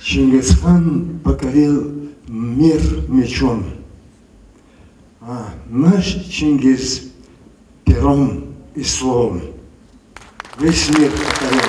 Чингисхан покорил мир мечом, а наш Чингис пером и словом весь мир покорил.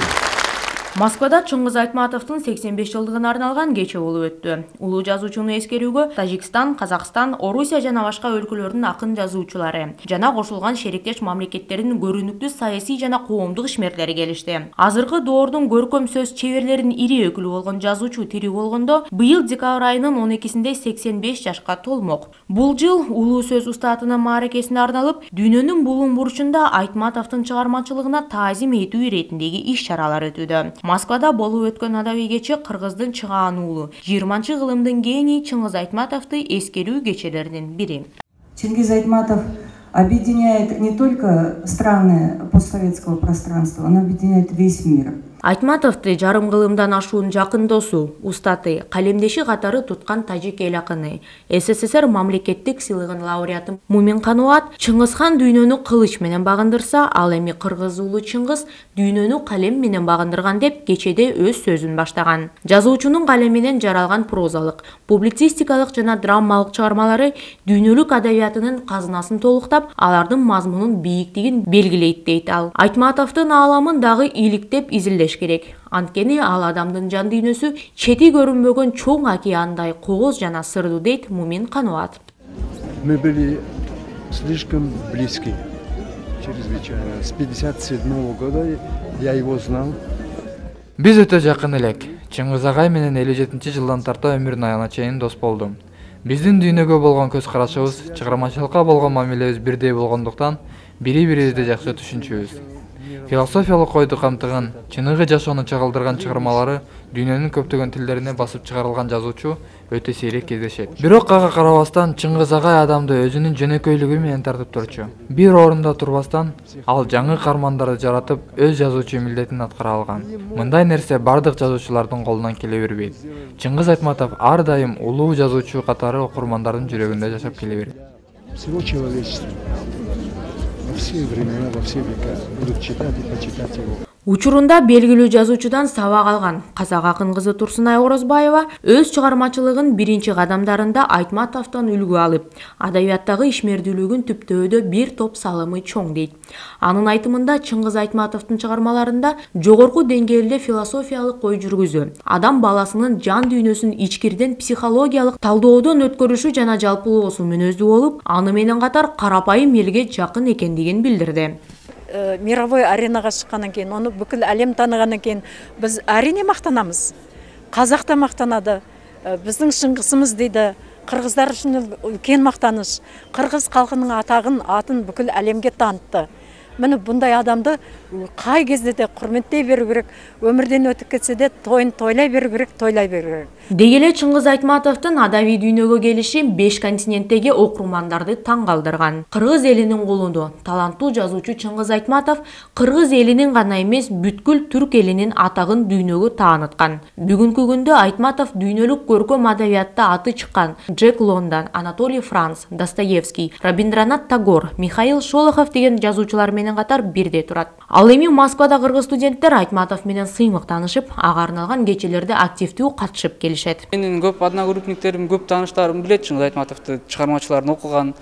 Москвада Чыңгыз Айтматовдун 85 жылдыгына арналган кече болуп өттү. Улуу жазуучуну эскерүүгө Тажикстан, Казакстан, Орусия жана башка өлкөлөрдүн акын жазуучулары жана кошулган шериктеш мамлекеттердин көрүнүктүү саясий жана коомдук ишмерлери келишти. Азыркы доордун көркөм сөз чеберлеринин ири өкүлү болгон жазуучу тирүү болгондо, быйыл декабрь айынын 12-синде 85 жашка толмок. Бул жыл улуу сөз устатынын мааракесине арналып, дүйнөнүн булуун бурчунда Айтматовдун чыгармачылыгына таазим этүү иретиндеги иш-чаралар өтүүдө. Москвада болуп өткөн адабий кече кыргыздын чыгаан уулу, 20-кылымдын гении Чыңгыз Айтматовду эскерүү кечелеринин бири. Чингиз Айтматов объединяет не только страны постсоветского пространства, он объединяет весь мир. Айтматовду жарым кылымдан ашуун жакын досу, устаты, калемдеши катары туткан тажик эл акыны, СССР мамлекеттик сыйлыгынын лауреаты Мумин Кануат Чыңгызхан дүйнөнү кылыч менен багындырса, ал эми кыргыз уулу Чыңгыз дүйнөнү калем менен багындырган деп кечеде өз сөзүн баштаган. Жазуучунун калеминен жаралган прозалык, публицистикалык жана драмалык чыгармалары дүйнөлүк адабиятынын казынасын толуктап, алардын мазмунун бийиктигин белгилейт дейт ал. Айтматовдун ааламын дагы иликтеп изилдеш керек. Анткени ал адамдын жан дүйнөсү чети көрүнбөгөн чоң океандай кооз жана сырдуу дейт Мумин Кануат. Мы были слишком близки. Чрезвычайно. С 57 года я его знал. Биз өтө жакын элек. Чыңгыз агай менен 57-жылдан тарта өмүрүнүн аягына чейин дос болдум. Биздин дүйнөгө болгон көз карашыбыз, чыгармачылыкка болгон мамилебиз бирдей болгондуктан, бири-бирибизди жакшы түшүнчүбүз. Философиялык ойду камтыган, чыныгы жашоону чагылдырган чыгармалары дүйнөнүн көптөгөн тилдерине басып чыгарылган жазуучу өтө сейрек кездешет. Бирок ага карабастан Чыңгыз агай адамды өзүнүн жөнөкөйлүгү менен тартып турчу. Бир орунда турбастан, ал жаңы каармандарды жаратып, өз жазуучу милдетин аткара алган. Мындай нерсе бардык жазуучулардын колунан келе бербейт. Чыңгыз Айтматов ар дайым улуу жазуучу катары окурмандардын жүрөгүндө жашап келе берет. Всего человечества. Во все времена, во все века будут читать и почитать его. Учурунда белгилүү жазуучудан сабак алган казак акын кызы Турсунай Орозбаева өз чыгармачылыгын биринчи кадамдарында Айтматовдон үлгү алып, адабияттагы ишмердүүлүгүн түптөөдө бир топ салымы чоң дейт. Анын айтымында Чыңгыз Айтматовдун чыгармаларында жогорку деңгээлде философиялык ой жүргүзүү, адам баласынын жан дүйнөсүн ичкирден психологиялык талдоодон өткөрүшү жана жалпылоосу мүнөздүү болуп, аны менен катар карапайым элге жакын экендигин билдирди. Мировой аренага шыққаннан кейін, оны бүкіл әлем танығаннан кейін біз әрине мақтанамыз. Қазақ та мақтанады, біздің шыңғысымыз дейді. Қырғыздар үшін үлкен мақтаныш. Қырғыз халқының атағын, атын бүкіл әлемге танытты. Міне бұндай адамды қай кезде де құрметтей беру керек, өмірден өтіп кетсе де тойын тойлай беру керек, тойлай беру керек. Дегеле Чыңгыз Айтматовдун адабий дүйнөгө келиши 5 континенттеги окурмандарды таң калтырган. Кыргыз элинин колунда таланттуу жазуучу Чыңгыз Айтматов кыргыз элинин гана эмес, бүткүл түрк элинин атагын дүйнөгө тааныткан. Бүгүнкү күндө Айтматов дүйнөлүк көркөм адабиятта аты чыккан Джек Лондон, Анатолий Франц, Достоевский, Рабиндранат Тагор, Михаил Шолохов деген жазуучулар менен катар бирде турат. Ал эми Москвада кыргыз студенттер Айтматов менен сыймык таанышып, ага арналган кечелерде активдүү катышып келишет. Менин көп одногруппниктерим, көп тааныштарым билет Чыңгыз Айтматовду, чыгармачыларын окуган.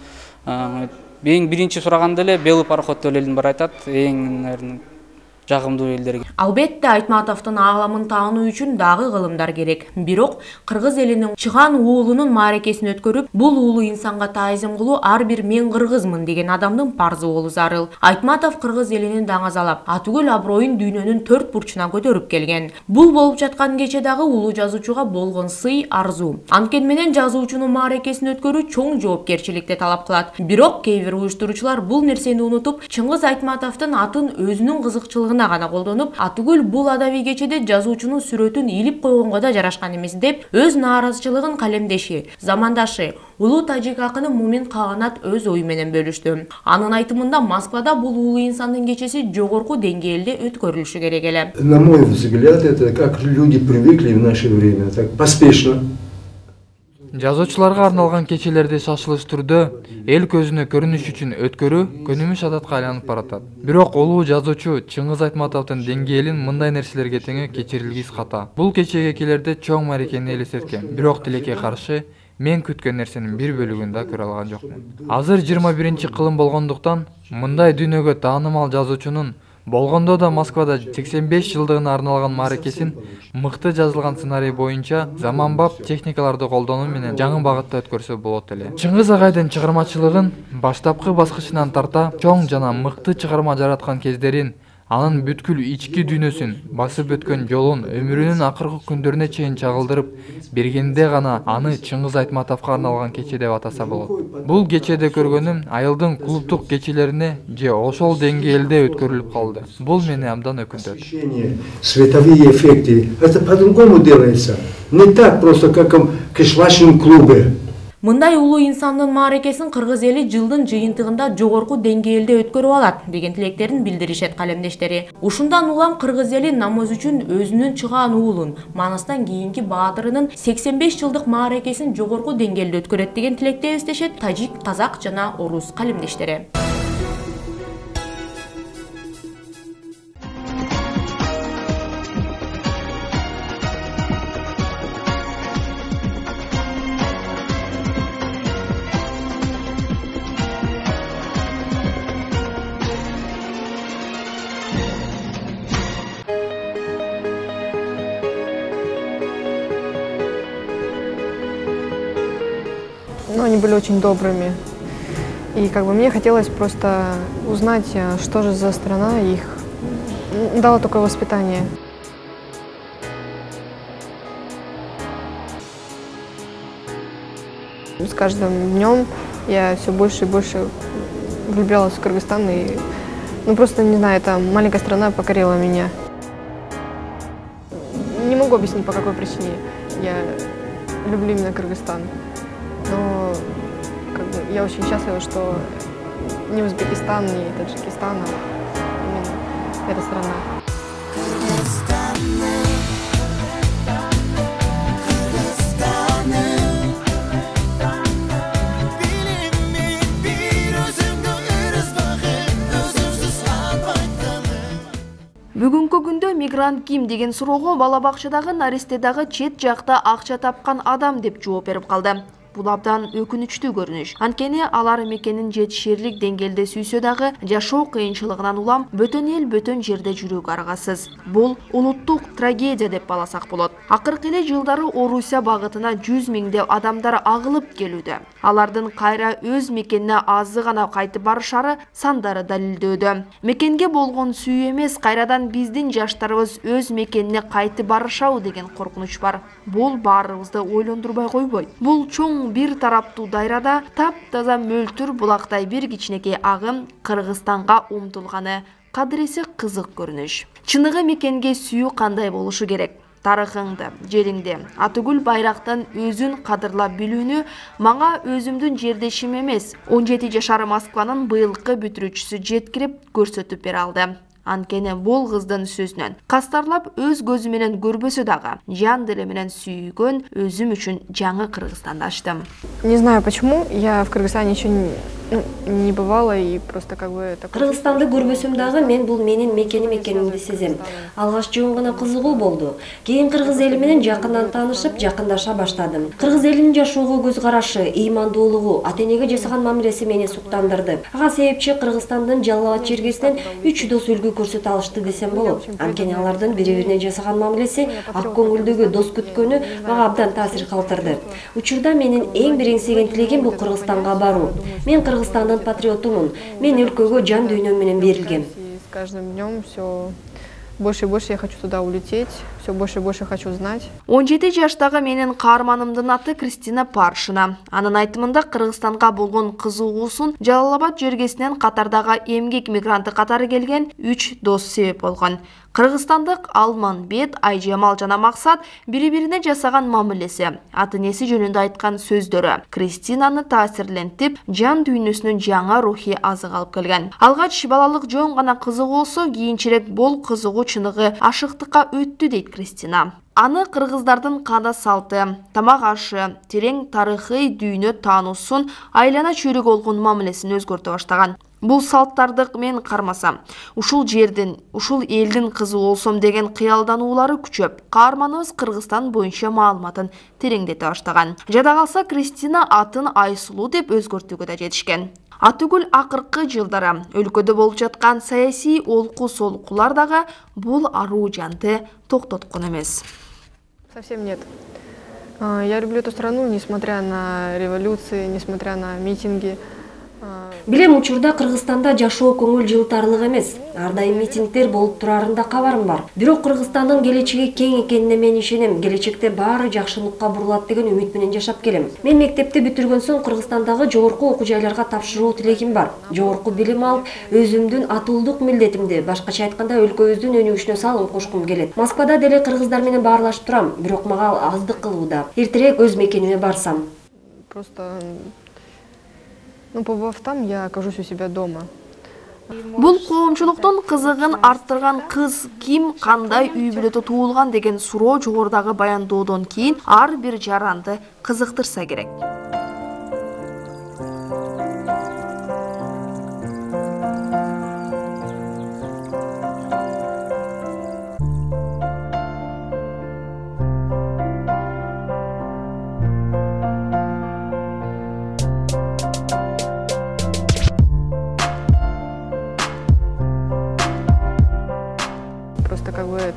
Эң биринчи сураганда эле Белый пароход деп элдин бар айтат, эң жагымдуу элдерге. Албетте Айтматовдун ааламын таануу үчүн дагы кылымдар керек. Бирок кыргыз элинин чыгаан уулунун мааракесин өткөрүп, бул уулу инсанга таазим кылуу ар бир мен кыргызмын деген адамдын парзы болуу зарыл. Айтматов кыргыз элинин даңазалап, атүгүл аброюн дүйнөнүн төрт бурчуна көтөрүп келген. Бул болуп жаткан кече дагы улуу жазуучуга болгон сый, арзуу. Анткени менен жазуучунун мааракесин өткөрүү чоң жоопкерчиликти талап кылат. Бирок кээ бир уюштуруучулар бул нерсени унутуп, Чыңгыз Айтматовдун атын өзүнүн кызыкчылыгына гана колдонуп, атүгүл бул адабий кечеде жазуучунун сүрөтүн илип койгонго да жарашкан эмес деп, өз нааразычылыгын калемдеши, замандашы, улуу тажик акыны Мумин Кануат өз ою менен бөлүштү. Анын айтымында Москвада бул улуу инсандын кечеси жогорку деңгээлде өткөрүлүшү керек эле. На мой взгляд, это как люди привыкли в наше время, так поспешно. Жазуучуларга арналган кечелерди шашылыш түрдө эл көзүнө көрүнүш үчүн өткөрүү көнүмүш адатка айланып баратат. Бирок улуу жазуучу Чыңгыз Айтматовдун деңгээлин мындай нерселерге теңөө кечирилгис ката. Бул кечегекелерде чоң мааракени элестеткен. Бирок тилекке каршы мен күткөн нерсенин бир бөлүгүн да көрө алган жокмун. Азыр 21-кылым болгондуктан мындай дүйнөгө таанымал жазуучунун болгондо да Москвада 85 жылдыгына арналган мааракесин мыкты жазылган сценарий боюнча заманбап техникаларды колдонуу менен жаңы багытта өткөрсө болот эле. Чыңгыз агайдын чыгармачылыгын баштапкы баскычынан тарта чоң жана мыкты чыгарма жараткан кездерин, анын бүткүл ички дүйнөсүн, басып өткөн жолун өмүрүнүн акыркы күндөрүнө чейин чагылдырып бергенде гана аны Чыңгыз Айтматовго арналган кече деп атаса болот. Бул кечеде көргөнүм айылдын клубдук кечелерине же ошол деңгээлде өткөрүлүп калды. Бул мени абдан өкүнтөт. Световые эффекты, это по-другому делается. Не так просто, как в кишлачном клубе. Мындай улуу инсандын мааракесин кыргыз эли жылдын жыйынтыгында жогорку деңгээлде өткөрүп алат деген тилектерин билдиришет калемдештери. Ушундан улам кыргыз эли намаз үчүн өзүнүн чыгаан уулун, манастан кийинки баатырынын 85 жылдык мааракесин жогорку деңгээлде өткөрөт деген тилекте эстешет тажик, казак жана орус калемдештери. Но они были очень добрыми. И мне хотелось просто узнать, что же за страна их дала такое воспитание. С каждым днем я все больше и больше влюблялась в Кыргызстан. И, просто, не знаю, эта маленькая страна покорила меня. Не могу объяснить, по какой причине я люблю именно Кыргызстан. Но я очень счастлива, что ни Узбекистан, ни Таджикистан, а именно эта страна. Бүгүнкү күндө мигрант ким деген суроого бала бакчадагы наристедагы чет жакта акча тапкан адам деп жооп берип калды. Бул абдан өкүнүчтүү көрүнүш. Анткени алар мекенин жетишерлик деңгээлде сүйсө дагы жашоо кыйынчылыгынан улам бөтөн эл бөтөн жерде жүрүүгө аргасыз. Бул улуттук трагедия деп баласак болот. Акыркы эле жылдары Орусия багытына 100 миңдеп адамдар агылып келүүдө. Алардын кайра өз мекенине азы гана кайтып барышары сандары далилдөөдө. Мекенге болгон сүйүү эмес, кайрадан биздин жаштарыбыз өз мекенине кайтып барышабы деген коркунуч бар. Бул баарыбызды ойлондурбай койбойт. Бул чоң бир тараптуу дайрада таптаза мөлтүр булактай бир кичинекей агым Кыргызстанга умтулганы кадыресе кызык көрүнүш. Чыныгы мекенге сүйүү кандай болушу керек? Тарыхыңды, жериңди, Атыгүл Байрактын өзүн кадырлап билүүнү мага өзүмдүн жердешим эмес, 17 жашар Москванын быйылкы бүтүрүүчүсү жеткирип көрсөтүп бере алды. Анткени бул кыздын сөзүнөн кастарлап өз көзү менен көрбөсө дагы жан деле менен сүйгөн өзүм үчүн жаңы Кыргызстанды ачтым. Не знаю почему, я в Кыргызстане еще не бывала и просто Кыргызстанды көрбөсөм дагы мен бул менин мекеним экенимди сезем. Алгач жөн гана кызыгуу болду. Кийин кыргыз эли менен жакындан таанышып, жакындаша баштадым. Кыргыз элинин жашоого көз карашы, ыймандуулугу, ата-энеге жасаган мамилеси мени суктандырды. Ага себепчи Кыргызстандын Жалал Абад жергесинен 3 дос үлгү көрсөтө алышты десем болот. Анткени алардын бири-бирине жасаган мамилеси, ак көңүлдөгү дос күткөнү мага абдан таасир калтырды. Учурда менин эң бир эңсеген тилегим бул Кыргызстанга баруу. Мен Кыргызстандын патриотумун. Мен өлкөгө жан дүйнөм менен берилгем. С каждым днем все больше и больше я хочу туда улететь, все больше и больше хочу знать. 17 жаштагы менин каарманымдын аты Кристина Паршина. Анын айтымында Кыргызстанга болгон кызыгуусун Жалал Абад жергесинен Катардагы эмгек мигранты катары келген 3 дос себеп болгон. Кыргызстандык Алманбет, Айжамал жана Максат бири-бирине жасаган мамилеси, ата-энеси жөнүндө айткан сөздөрү Кристинаны таасирлентип, жан дүйнөсүнүн жаңа рухий азык алып келген. Алгач балалык жөн гана кызык болсо, кийинчерээк бул кызыгуу чыныгы ашыктыкка өттү дейт Кристина. Аны кыргыздардын кана салты, тамак ашы, терең тарыхый дүйнө таануусун, айлана чөйрөгө болгон мамилесин өзгөртө баштаган. Бул салттарды мен кармасам, ушул жердин, ушул элдин кызы болсом деген кыялдануулары күчөп, каарманыбыз Кыргызстан боюнча маалыматын тереңдете баштаган. Жада калса Кристина атын Айсулуу деп өзгөртүүгө да жетишкен. Атүгүл акыркы жылдары өлкөдө болуп жаткан саясий олку-солкулар дагы бул аруу жанды токтоткон эмес. Совсем нет. Я люблю эту страну, несмотря на революции, несмотря на митинги. Билем, учурда Кыргызстанда жашоо көңүл жылтарлык эмес. Ар дайым митингдер болуп турарында кабарым бар. Бирок Кыргызстандын келечеги кең экенине мен ишенем. Келечекте баары жакшылыкка бурулат деген үмүт менен жашап келем. Мен мектепти бүтүргөн соң Кыргызстандагы жогорку окуу жайларга тапшыруу тилегим бар. Жогорку билим алып, өзүмдүн атуулдук милдетимди, башкача айтканда өлкөбүздүн өнүгүшүнө салым кошкум келет. Москвада деле кыргыздар менен баарлашып турам, бирок мага аздык кылууда. Эртерээк өз мекениме барсам. Просто побывав там, я окажусь у себя дома. Бул коомчулуктун кызыгын арттырган кыз ким, кандай үй бүлөдө туулган деген суроо жогорудагы баяндоодон кийин ар бир жаранды кызыктырса керек.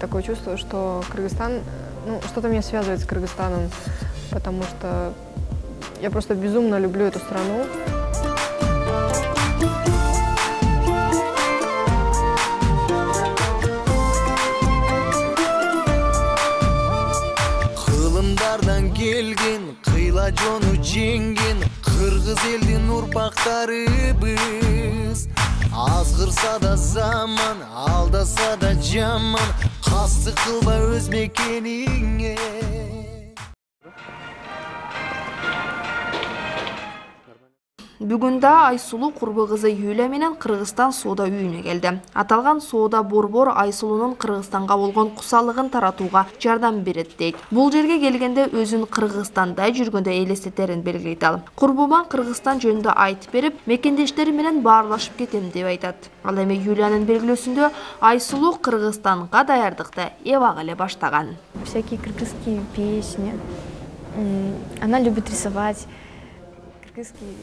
Такое чувство, что Кыргызстан, что-то меня связывает с Кыргызстаном, потому что я просто безумно люблю эту страну. Кылымдардан келген, кыйла жону жеңген, кыргыз элдин урпактарыбыз. Азгырса да заман, алдаса да жаман, кастык кылба өз мекениңе. Бүгүн да Айсулуу курбу кызы Юля менен Кыргызстан соода үйүнө келди. Аталган соода борбор Айсулуунун Кыргызстанга болгон кусалыгын таратууга жардам берет дейт. Бул жерге келгенде өзүн Кыргызстанда жүргөндө элестетерин белгилейт ал. Курбума Кыргызстан жөнүндө айтып берип, мекендештери менен баарлашып кетем деп айтат. Ал эми Юлянын белгилөөсүндө Айсулуу Кыргызстанга даярдыкты эбак эле баштаган. Всякие кыргызские песни. Она любит рисовать.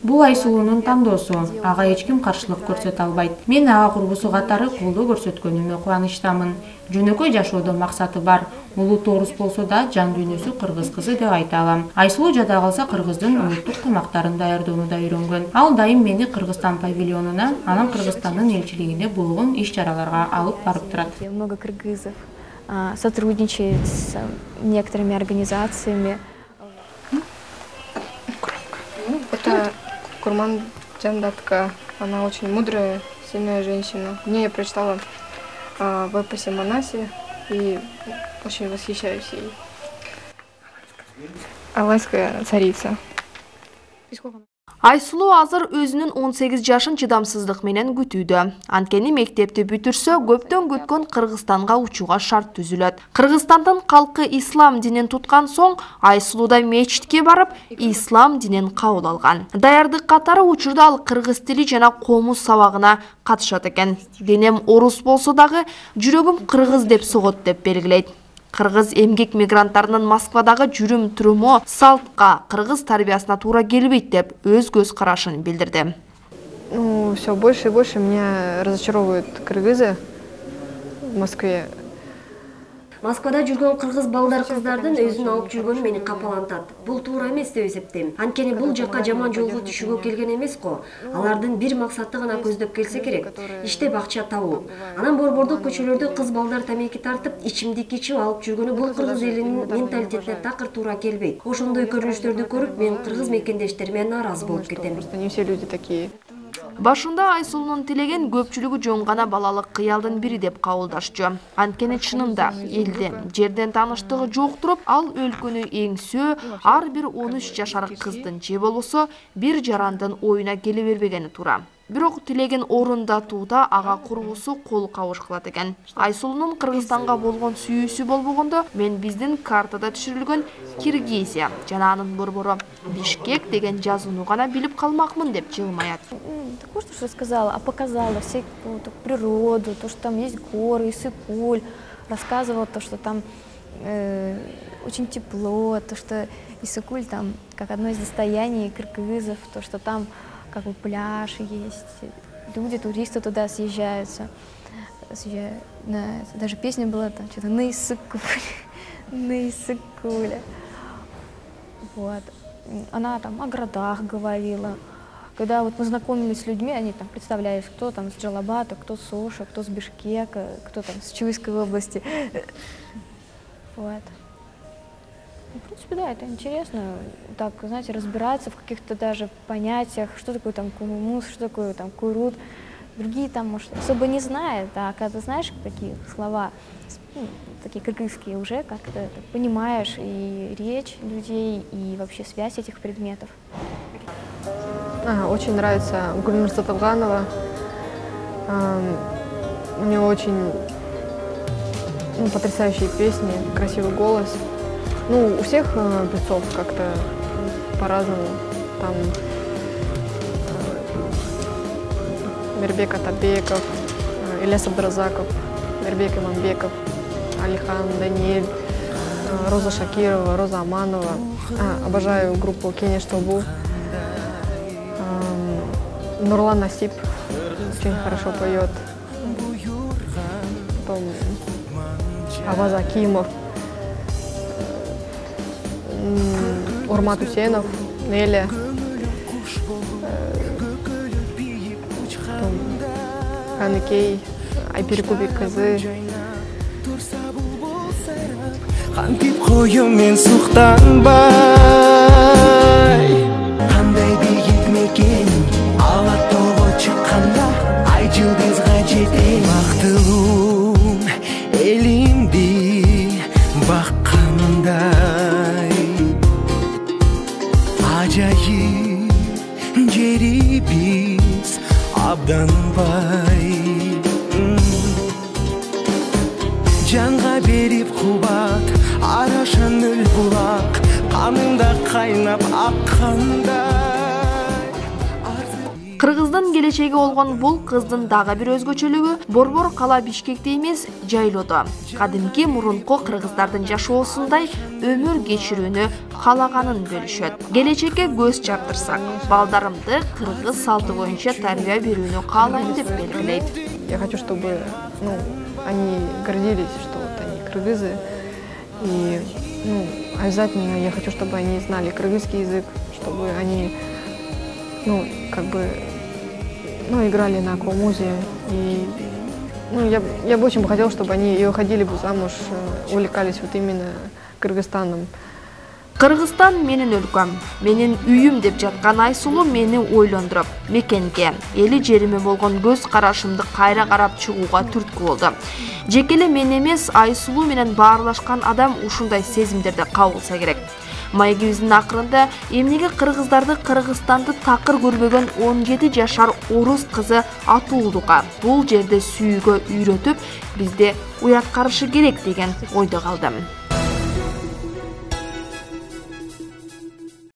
Бул Айсулуунун тандоосу, ага эч ким каршылык көрсөтө албайт. Мен ага курбусу катары колдоо көрсөткөнүмө кубанычтамын. Жөнөкөй жашоодо максаты бар. Улуу тоорус болсо да жан дүйнөсү кыргыз кызы деп айта алам. Айсулуу жада калса кыргыздын улуттук тамактарын даярдоону да үйрөнгөн. Ал дайым мени Кыргызстан павильонуна, анан Кыргызстандын элчилигине болгон иш-чараларга алып барып турат. Много кыргызов сотрудничает с некоторыми организациями. Это Курман Джандатка. Она очень мудрая, сильная женщина. Мне я прочитала в эпосе Манаси и очень восхищаюсь ей. Алайская царица. Айсулуу азыр өзүнүн 18 жашын чыдамсыздык менен күтүүдө. Анткени мектепти бүтүрсө, көптөн күткөн Кыргызстанга учууга шарт түзүлөт. Кыргызстандын калкы ислам динин туткан соң, Айсулуу да мечитке барып, ислам динин кабыл алган. Даярдык катары учурда ал кыргыз тили жана комуз сабагына катышат экен. Денем орус болсо дагы, жүрөгүм кыргыз деп согот деп белгилейт. Кыргыз эмгек мигранттарынын Москвадагы жүрүм туруму салтка, кыргыз тарбиясына туура келбейт деп өз көз карашын билдирди. Все больше и больше меня разочаровывают кыргызы в Москве. Москвада жүргөн кыргыз балдар кыздардын өзүн алып жүргөнү мени капалантат. Бул туура эмес деп эсептейм. Анткени бул жакка жаман жолго түшүүгө келген эмес го. Алардын бир максатты гана көздөп келсе керек. Иштеп акча табуу. Анан борбордук көчөлөрдө кыз балдар тамеки тартып, ичимдик ичип алып жүргөнү бул кыргыз элинин менталитетине такыр туура келбейт. Ошондой көрүнүштөрдү көрүп, мен кыргыз мекендештериме нааразы болуп кетем. Просто не все люди такие. Башында Айсулуунун тилеген көпчүлүгү жөн гана балалык кыялдын бири деп кабылдашчу. Анткени чынында элден, жерден тааныштыгы жок туруп, ал өлкөнү эңсөө, ар бир 13 жашар кыздын же болбосо бир жарандын оюна келе бербегени туура. Бирок тилеген орундатууда ага кургусу кол кабыш кылат экен. Айсулунун Кыргызстанга болгон сүйүүсү болбогондо мен биздин картада түшүрүлгөн Киргизия жана анын борбору Бишкек деген жазууну гана билип калмакмын деп жылмаят. Такое, что рассказала, а показала всю природу, то, что там есть горы, Иссык-Куль, рассказывала то, что там очень тепло, то, что Иссык-Куль там как одно из достояний кыргызов, то, что там как бы пляж есть, люди, туристы туда съезжаются. Даже песня была там что-то на Иссык-Куль, на Иссык-Куле. Вот. Она там о городах говорила. Когда вот мы знакомились с людьми, они там представлялись, кто там с Джалабата, кто с Оша, кто с Бишкека, кто там с Чуйской области. Вот. В принципе, да, это интересно, так, знаете, разбираться в каких-то даже понятиях, что такое там кумумус, что такое там курут. Другие там, может, особо не знают, а когда ты знаешь такие слова, такие кыргызские, уже как-то понимаешь и речь людей, и вообще связь этих предметов. Очень нравится Гульнур Сатылганова. У нее очень потрясающие песни, красивый голос. Ну, у всех певцов как-то по-разному. Там Мирбек Атабеков, Ильяс Абдразаков, Мирбек Имамбеков, Алихан, Даниэль, Роза Шакирова, Роза Аманова. Обожаю группу Кенеш Тобу. Нурлан Насип очень хорошо поет. Потом Аваз Акимов, Урмат Усенов, Неля. Ханыкей, Айпиркубик кызы. Кантип коюм мен суктанбай, кандай бийик мекеним, ала тоого чыкканда ай жылдызга жетем. Бактылуум элимди баккандай, ажайып жери биз абдан бай. Жанга берип кубат арашаныл булак, канымда кайнап аккандай. Кыргыздын келечеги болгон бул кыздын дагы бир өзгөчөлүгү борбор кала Бишкекте эмес, жайлоодо. Кадимки мурунку кыргыздардын жашоосундай өмүр кечирүүнү калаганын бөлүшөт. Келечекке көз чаптырсак, балдарымды кыргыз салты боюнча тарбия берүүнү каалайм деп белгилейт. Я хочу, чтобы они гордились, что вот они кыргызы. И обязательно я хочу, чтобы они знали кыргызский язык, чтобы они играли на аквамузе. И я бы очень хотела, чтобы они и уходили бы замуж, увлекались вот именно Кыргызстаном. Кыргызстан менин өлкөм, менин үйүм деп жаткан Айсулуу мени ойлондуруп, мекенге, эли жериме болгон көз карашымды кайра карап чыгууга түрткү болду. Жекеле мен эмес, Айсулуу менен баарлашкан адам ушундай сезимдерди кабылса керек. Маегибиздин акырында эмнеге кыргыздарды Кыргызстанды такыр көрбөгөн 17 жашар орус кызы Атуулдуга бул жерде сүйүүгө үйрөтүп, бизди уяткарышы керек деген ойдо калдым.